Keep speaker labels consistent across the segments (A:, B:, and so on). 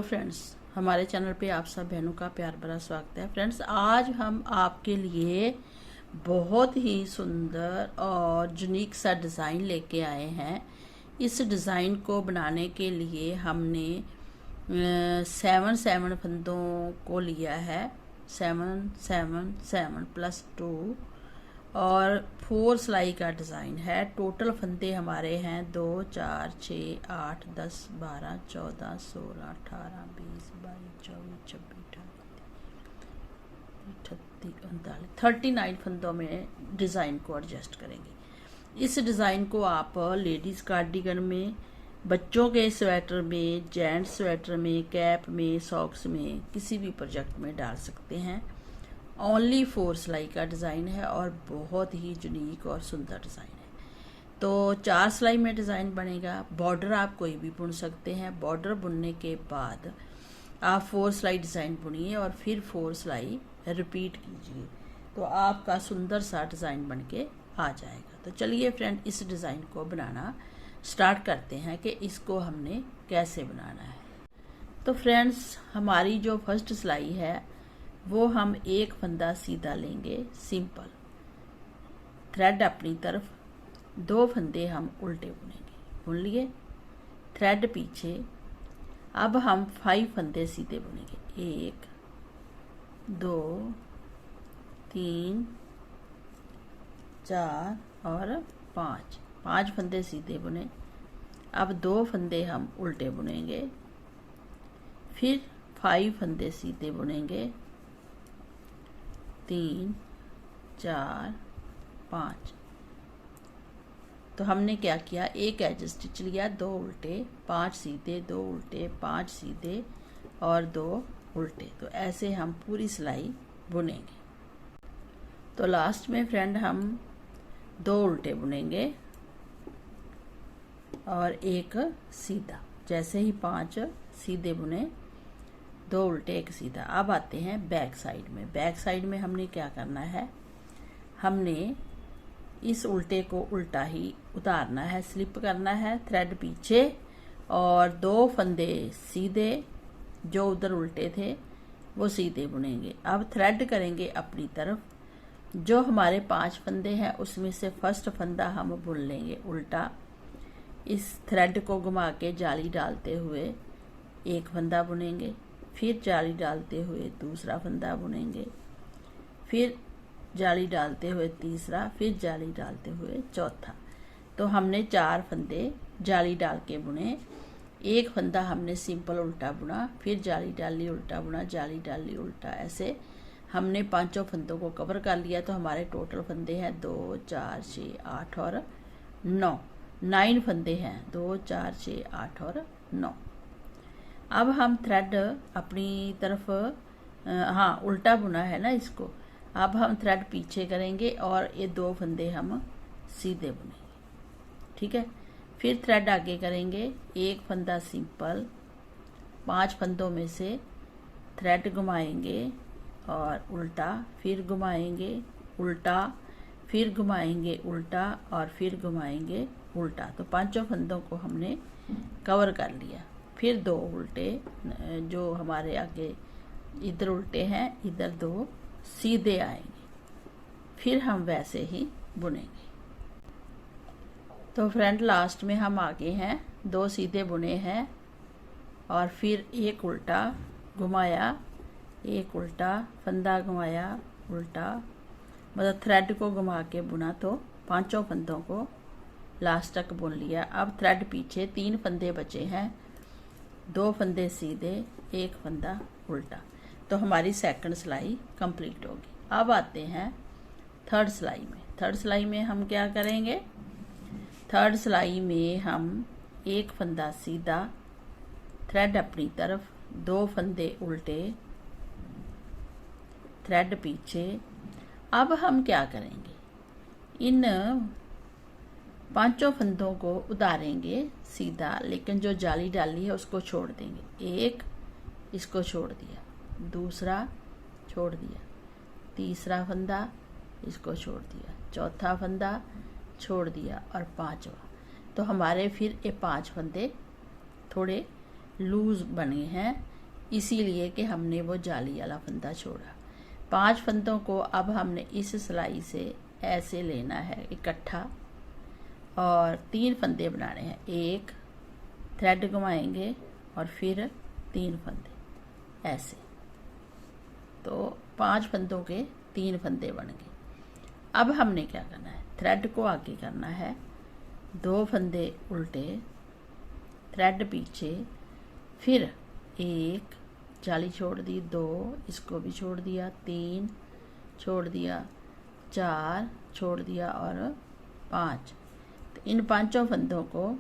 A: Friends, हमारे channel पे आप सब बहनों का प्यार भरा स्वागत है। फ्रेंड्स, आज हम आपके लिए बहुत ही सुंदर और यूनिक सा डिज़ाइन लेके आए हैं। इस डिज़ाइन को बनाने के लिए हमने 7 फंदों को लिया है। 7 7 7 प्लस 2 और 4 सिलाई का डिज़ाइन है। टोटल फंदे हमारे हैं 2 4 6 8 10 12 14 16 18 20 22 24 26 28 39 फंदों में डिज़ाइन को एडजस्ट करेंगे। इस डिज़ाइन को आप लेडीज़ कार्डिगन में, बच्चों के स्वेटर में, जेंट्स स्वेटर में, कैप में, सॉक्स में, किसी भी प्रोजेक्ट में डाल सकते हैं। ओनली 4 सिलाई का डिज़ाइन है और बहुत ही यूनिक और सुंदर डिज़ाइन है। तो 4 सिलाई में डिज़ाइन बनेगा। बॉर्डर आप कोई भी बुन सकते हैं। बॉर्डर बुनने के बाद आप 4 सिलाई डिज़ाइन बुनिए और फिर 4 सिलाई रिपीट कीजिए, तो आपका सुंदर सा डिज़ाइन बन के आ जाएगा। तो चलिए फ्रेंड, इस डिज़ाइन को बनाना स्टार्ट करते हैं कि इसको हमने कैसे बनाना है। तो फ्रेंड्स, हमारी जो फर्स्ट सिलाई है वो हम एक फंदा सीधा लेंगे, सिंपल थ्रेड अपनी तरफ, 2 फंदे हम उल्टे बुनेंगे। बुन लिए, थ्रेड पीछे। अब हम 5 फंदे सीधे बुनेंगे। 1 2 3 4 और 5 फंदे सीधे बुने। अब 2 फंदे हम उल्टे बुनेंगे, फिर 5 फंदे सीधे बुनेंगे। 3 4 5। तो हमने क्या किया, एक एज स्टिच लिया, 2 उल्टे 5 सीधे, 2 उल्टे 5 सीधे और 2 उल्टे। तो ऐसे हम पूरी सिलाई बुनेंगे। तो लास्ट में फ्रेंड हम 2 उल्टे बुनेंगे और एक सीधा। जैसे ही 5 सीधे बुने, 2 उल्टे 1 सीधा। अब आते हैं बैक साइड में। बैक साइड में हमने क्या करना है, हमने इस उल्टे को उल्टा ही उतारना है, स्लिप करना है। थ्रेड पीछे और 2 फंदे सीधे, जो उधर उल्टे थे वो सीधे बुनेंगे। अब थ्रेड करेंगे अपनी तरफ। जो हमारे 5 फंदे हैं उसमें से फर्स्ट फंदा हम बुन लेंगे उल्टा। इस थ्रेड को घुमा के जाली डालते हुए एक फंदा बुनेंगे, फिर जाली डालते हुए दूसरा फंदा बुनेंगे, फिर जाली डालते हुए तीसरा, फिर जाली डालते हुए चौथा। तो हमने 4 फंदे जाली डाल के बुने। एक फंदा हमने सिंपल उल्टा बुना, फिर जाली डाली उल्टा बुना, जाली डाली उल्टा। ऐसे हमने 5 फंदों को कवर कर लिया। तो हमारे टोटल फंदे हैं 2 4 6 8 और 9 फंदे हैं। 2 4 6 8 और 9। अब हम थ्रेड अपनी तरफ, उल्टा बुना है ना इसको। अब हम थ्रेड पीछे करेंगे और ये 2 फंदे हम सीधे बुनेंगे, ठीक है। फिर थ्रेड आगे करेंगे, एक फंदा सिंपल, 5 फंदों में से थ्रेड घुमाएंगे और उल्टा, फिर घुमाएंगे उल्टा, फिर घुमाएंगे उल्टा और फिर घुमाएंगे उल्टा। तो 5 फंदों को हमने कवर कर लिया। फिर 2 उल्टे, जो हमारे आगे इधर उल्टे हैं, इधर 2 सीधे आएंगे। फिर हम वैसे ही बुनेंगे। तो फ्रेंड, लास्ट में हम आगे हैं, 2 सीधे बुने हैं और फिर एक उल्टा घुमाया, एक उल्टा फंदा घुमाया उल्टा, मतलब थ्रेड को घुमा के बुना। तो 5 फंदों को लास्ट तक बुन लिया। अब थ्रेड पीछे, 3 फंदे बचे हैं, 2 फंदे सीधे, एक फंदा उल्टा। तो हमारी सेकंड सिलाई कंप्लीट होगी। अब आते हैं थर्ड सिलाई में। थर्ड सिलाई में हम क्या करेंगे, थर्ड सिलाई में हम एक फंदा सीधा, थ्रेड अपनी तरफ, 2 फंदे उल्टे, थ्रेड पीछे। अब हम क्या करेंगे, इन 5 फंदों को उतारेंगे सीधा, लेकिन जो जाली डाली है उसको छोड़ देंगे। एक इसको छोड़ दिया, दूसरा छोड़ दिया, तीसरा फंदा इसको छोड़ दिया, चौथा फंदा छोड़ दिया और 5वां। तो हमारे फिर ये 5 फंदे थोड़े लूज बने हैं, इसीलिए कि हमने वो जाली वाला फंदा छोड़ा। 5 फंदों को अब हमने इस सिलाई से ऐसे लेना है इकट्ठा और 3 फंदे बनाने हैं। एक थ्रेड घुमाएंगे और फिर 3 फंदे ऐसे, तो 5 फंदों के 3 फंदे बन गए। अब हमने क्या करना है, थ्रेड को आगे करना है, 2 फंदे उल्टे, थ्रेड पीछे, फिर एक जाली छोड़ दी, 2 इसको भी छोड़ दिया, 3 छोड़ दिया, 4 छोड़ दिया और 5। तो इन 5 फंदों को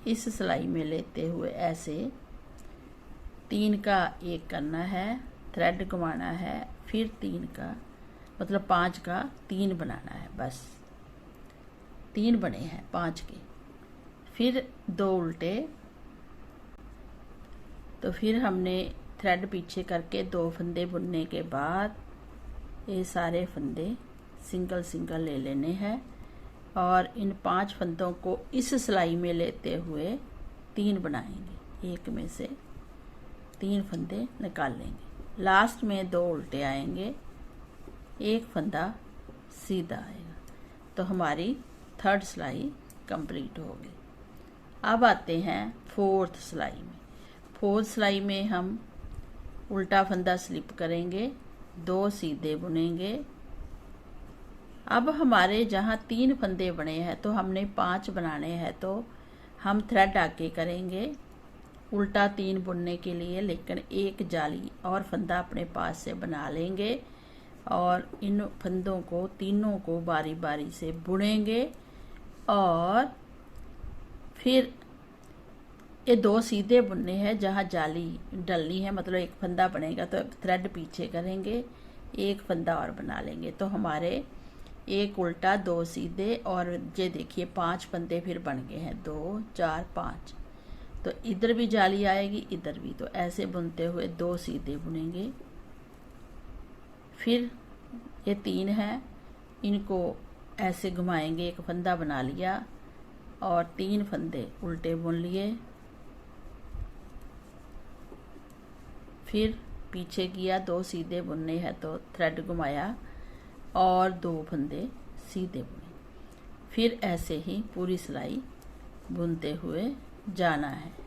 A: इस सिलाई में लेते हुए ऐसे 3 का एक करना है, थ्रेड घुमाना है, फिर 3 का मतलब 5 का 3 बनाना है। बस 3 बने हैं 5 के, फिर 2 उल्टे, तो फिर हमने थ्रेड पीछे करके 2 फंदे बुनने के बाद ये सारे फंदे सिंगल सिंगल ले लेने हैं और इन 5 फंदों को इस सिलाई में लेते हुए 3 बनाएंगे। एक में से 3 फंदे निकाल लेंगे, लास्ट में 2 उल्टे आएंगे, एक फंदा सीधा आएगा, तो हमारी 3rd सिलाई कंप्लीट होगी। अब आते हैं 4th सिलाई में। 4th सिलाई में हम उल्टा फंदा स्लिप करेंगे, 2 सीधे बुनेंगे। अब हमारे जहाँ 3 फंदे बने हैं तो हमने 5 बनाने हैं, तो हम थ्रेड आगे करेंगे उल्टा 3 बुनने के लिए, लेकिन एक जाली और फंदा अपने पास से बना लेंगे और इन फंदों को तीनों को बारी बारी से बुनेंगे और फिर ये 2 सीधे बुनने हैं जहाँ जाली डलनी है, मतलब एक फंदा बनेगा तो थ्रेड पीछे करेंगे, एक फंदा और बना लेंगे, तो हमारे एक उल्टा 2 सीधे और ये देखिए 5 फंदे फिर बन गए हैं, 2 4 5। तो इधर भी जाली आएगी, इधर भी, तो ऐसे बुनते हुए 2 सीधे बुनेंगे, फिर ये 3 है, इनको ऐसे घुमाएंगे, एक फंदा बना लिया और 3 फंदे उल्टे बुन लिए, फिर पीछे किया, 2 सीधे बुनने हैं तो थ्रेड घुमाया और 2 फंदे सीधे बुने, फिर ऐसे ही पूरी सिलाई बुनते हुए जाना है।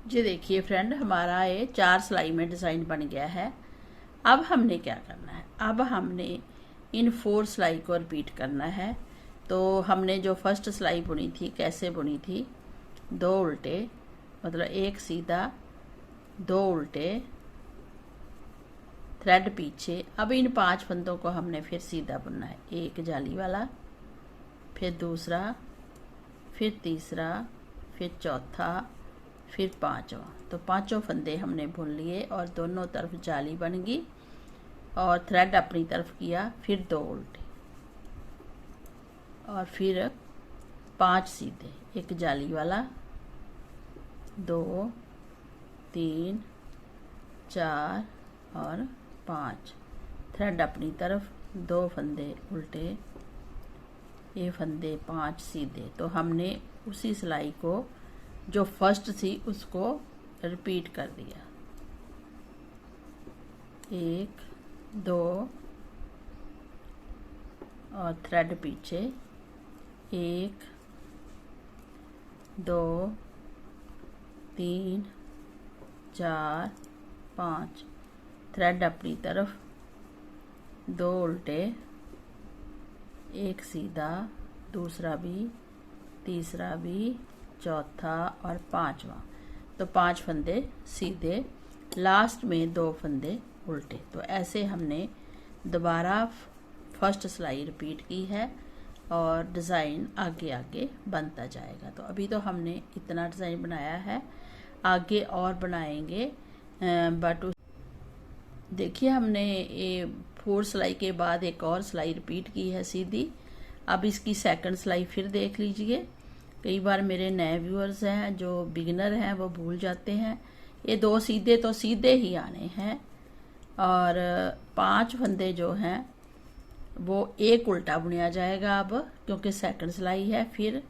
A: ये देखिए फ्रेंड, हमारा ये 4 सिलाई में डिज़ाइन बन गया है। अब हमने क्या करना है, अब हमने इन 4 सिलाई को रिपीट करना है। तो हमने जो फर्स्ट सिलाई बुनी थी कैसे बुनी थी, 2 उल्टे मतलब एक सीधा, 2 उल्टे, थ्रेड पीछे। अब इन 5 फंदों को हमने फिर सीधा बुनना है, एक जाली वाला, फिर दूसरा, फिर तीसरा, फिर चौथा, फिर 5वां। तो 5 फंदे हमने बुन लिए और दोनों तरफ जाली बन गई और थ्रेड अपनी तरफ किया, फिर 2 उल्टे और फिर 5 सीधे, एक जाली वाला, 2 3 4 और 5, थ्रेड अपनी तरफ, 2 फंदे उल्टे, ये फंदे 5 सीधे। तो हमने उसी सिलाई को जो फर्स्ट थी उसको रिपीट कर दिया, 1 2 और थ्रेड पीछे, 1 2 3 4 5, थ्रेड अपनी तरफ, 2 उल्टे, एक सीधा, दूसरा भी, तीसरा भी, चौथा और 5वां। तो 5 फंदे सीधे, लास्ट में 2 फंदे उल्टे। तो ऐसे हमने दोबारा फर्स्ट सिलाई रिपीट की है और डिज़ाइन आगे आगे बनता जाएगा। तो अभी तो हमने इतना डिज़ाइन बनाया है, आगे और बनाएंगे। बट देखिए हमने ये 4 सिलाई के बाद एक और सिलाई रिपीट की है सीधी। अब इसकी सेकंड सिलाई फिर देख लीजिए। कई बार मेरे नए व्यूअर्स हैं जो बिगिनर हैं वो भूल जाते हैं। ये 2 सीधे तो सीधे ही आने हैं और 5 फंदे जो हैं वो एक उल्टा बुनिया जाएगा अब, क्योंकि सेकंड सिलाई है। फिर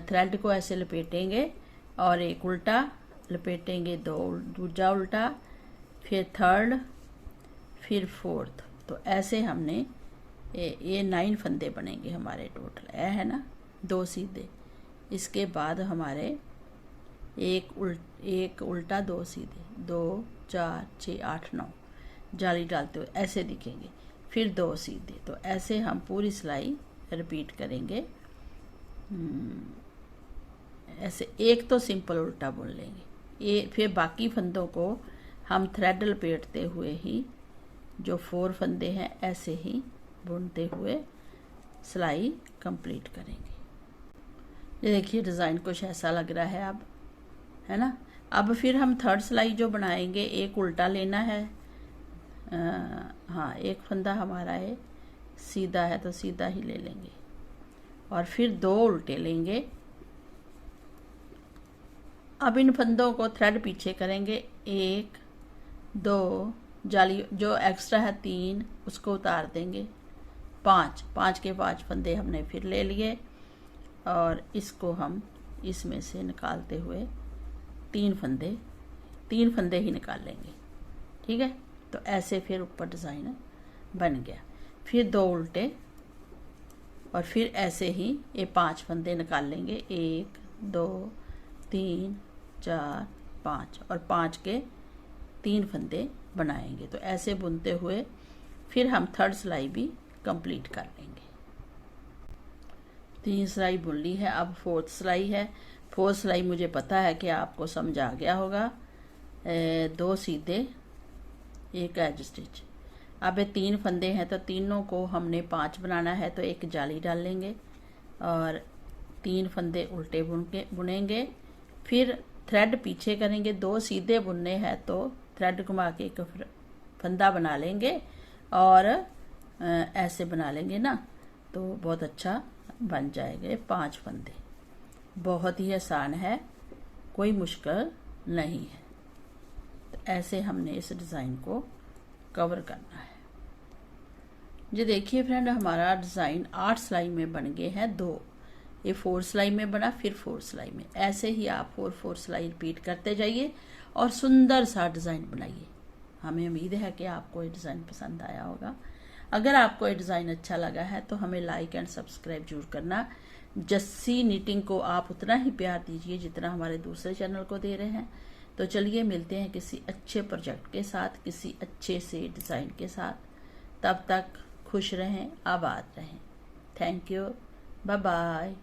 A: थ्रेड को ऐसे लपेटेंगे और एक उल्टा लपेटेंगे, दूसरा उल्टा, फिर थर्ड, फिर फोर्थ। तो ऐसे हमने ये 9 फंदे बनेंगे हमारे टोटल। है ना 2 सीधे, इसके बाद हमारे एक उल्टा 2 सीधे, 2 4 6 8 9 जाली डालते हुए ऐसे दिखेंगे, फिर 2 सीधे। तो ऐसे हम पूरी सिलाई रिपीट करेंगे। ऐसे एक तो सिंपल उल्टा बुन लेंगे, ये फिर बाकी फंदों को हम थ्रेड लपेटते हुए ही जो 4 फंदे हैं ऐसे ही बुनते हुए सिलाई कंप्लीट करेंगे। ये देखिए डिज़ाइन कुछ ऐसा लग रहा है अब, है ना। अब फिर हम थर्ड सिलाई जो बनाएंगे, एक उल्टा लेना है। हाँ, एक फंदा हमारा है सीधा है तो सीधा ही ले लेंगे और फिर 2 उल्टे लेंगे। अब इन फंदों को थ्रेड पीछे करेंगे, 1 2 जाली जो एक्स्ट्रा है 3 उसको उतार देंगे, 5 के 5 फंदे हमने फिर ले लिए और इसको हम इसमें से निकालते हुए 3 फंदे ही निकाल लेंगे। ठीक है, तो ऐसे फिर ऊपर डिज़ाइन बन गया। फिर 2 उल्टे और फिर ऐसे ही ये 5 फंदे निकाल लेंगे, 1 2 3 4 5 और 5 के 3 फंदे बनाएंगे। तो ऐसे बुनते हुए फिर हम थर्ड सिलाई भी कंप्लीट कर लेंगे। 3 सिलाई बुन ली है, अब 4th सिलाई है। 4th सिलाई मुझे पता है कि आपको समझ आ गया होगा। 2 सीधे, एक एज स्टिच। अब ये 3 फंदे हैं तो तीनों को हमने 5 बनाना है, तो एक जाली डाल लेंगे और 3 फंदे उल्टे बुनेंगे। फिर थ्रेड पीछे करेंगे, 2 सीधे बुनने हैं तो थ्रेड घुमा के एक फंदा बना लेंगे और ऐसे बना लेंगे ना, तो बहुत अच्छा बन जाएंगे 5 फंदे। बहुत ही आसान है, कोई मुश्किल नहीं है। तो ऐसे हमने इस डिज़ाइन को कवर करना है। ये देखिए फ्रेंड, हमारा डिज़ाइन 8 सिलाई में बन गए हैं 2। ये 4 सिलाई में बना, फिर 4 सिलाई में। ऐसे ही आप 4 सिलाई रिपीट करते जाइए और सुंदर सा डिज़ाइन बनाइए। हमें उम्मीद है कि आपको ये डिज़ाइन पसंद आया होगा। अगर आपको ये डिज़ाइन अच्छा लगा है तो हमें लाइक एंड सब्सक्राइब जरूर करना। जस्सी निटिंग को आप उतना ही प्यार दीजिए जितना हमारे दूसरे चैनल को दे रहे हैं। तो चलिए मिलते हैं किसी अच्छे प्रोजेक्ट के साथ, किसी अच्छे से डिज़ाइन के साथ। तब तक खुश रहें, आबाद रहें। Thank you, bye bye.